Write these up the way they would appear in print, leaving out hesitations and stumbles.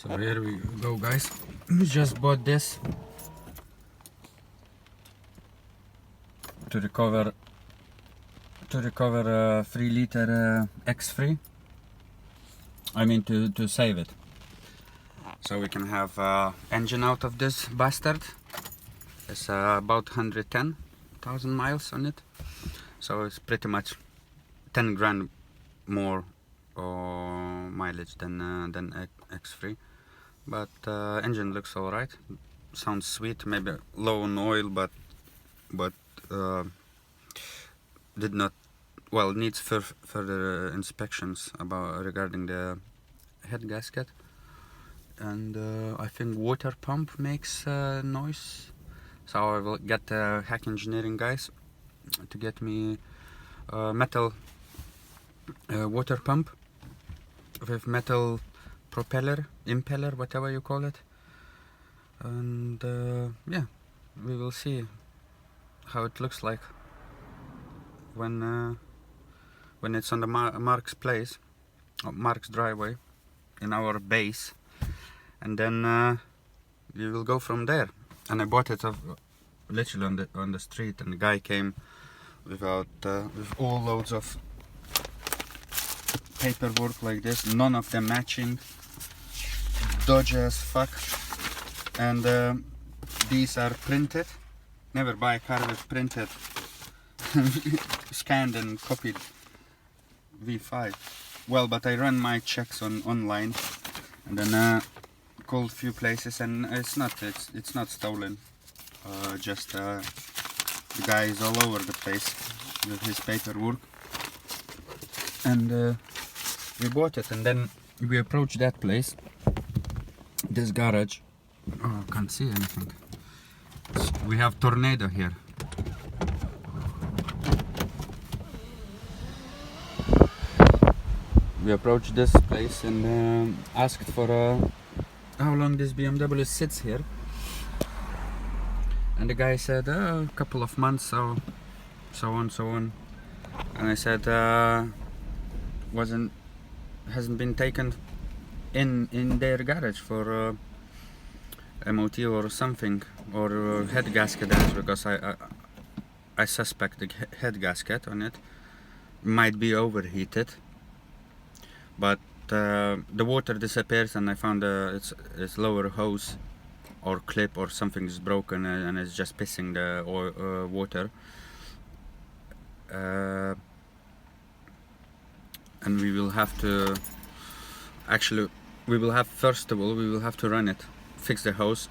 So here we go, guys. We just bought this to recover 3-liter X3. I mean to save it, so we can have engine out of this bastard. It's about 110,000 miles on it, so it's pretty much 10 grand more mileage than X3. But engine looks alright, sounds sweet, maybe low on oil, but did not, well, needs further inspections regarding the head gasket. And I think water pump makes noise, so I will get the hack engineering guys to get me metal water pump with metal impeller, whatever you call it. And yeah, we will see how it looks like when it's on the Mark's place, or Mark's driveway, in our base, and then we will go from there. And I bought it literally on the street, and the guy came with all loads of paperwork like this, none of them matching, dodgy as fuck. And these are printed. Never buy a car with printed scanned and copied V5. Well, but I run my checks online, and then called a few places, and it's not stolen. Just the guy is all over the place with his paperwork, and we bought it. And then we approached that place, this garage. Oh, can't see anything. We have tornado here. We approached this place and asked for how long this BMW sits here, and the guy said a couple of months, so on. And I said hasn't been taken in their garage for MOT or something, or head gasket damage, because I suspect the head gasket on it might be overheated. But the water disappears, and I found its lower hose or clip or something is broken, and it's just pissing the water. And we will have to first of all we will have to run it, fix the hose,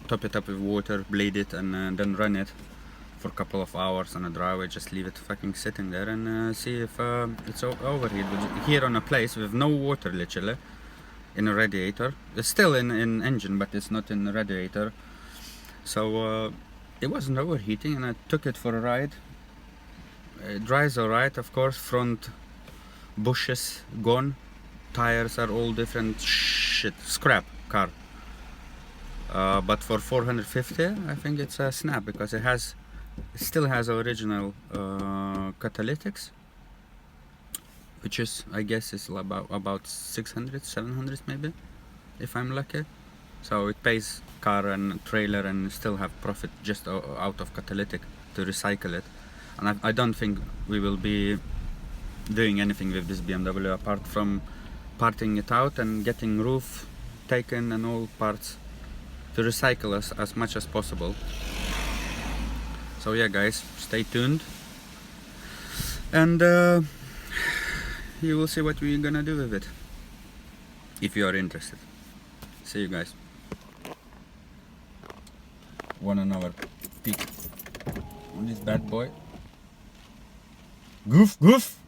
top it up with water, bleed it, and then run it for a couple of hours on a driveway. Just leave it fucking sitting there and see if it's overheated. Here on a place with no water, literally, in a radiator. It's still in engine, but it's not in the radiator. So it wasn't overheating, and I took it for a ride. It drives alright, of course. Front bushes gone, tires are all different shit, scrap car. But for 450, I think it's a snap, because it still has original catalytics, which is, I guess, is about 600, 700 maybe, if I'm lucky. So it pays car and trailer and still have profit just out of catalytic to recycle it. And I don't think we will be doing anything with this BMW apart from parting it out and getting roof taken and all parts to recycle as much as possible. So yeah, guys, stay tuned, and you will see what we're gonna do with it, if you are interested. See you guys. 1 hour peak on this bad boy. Goof, goof.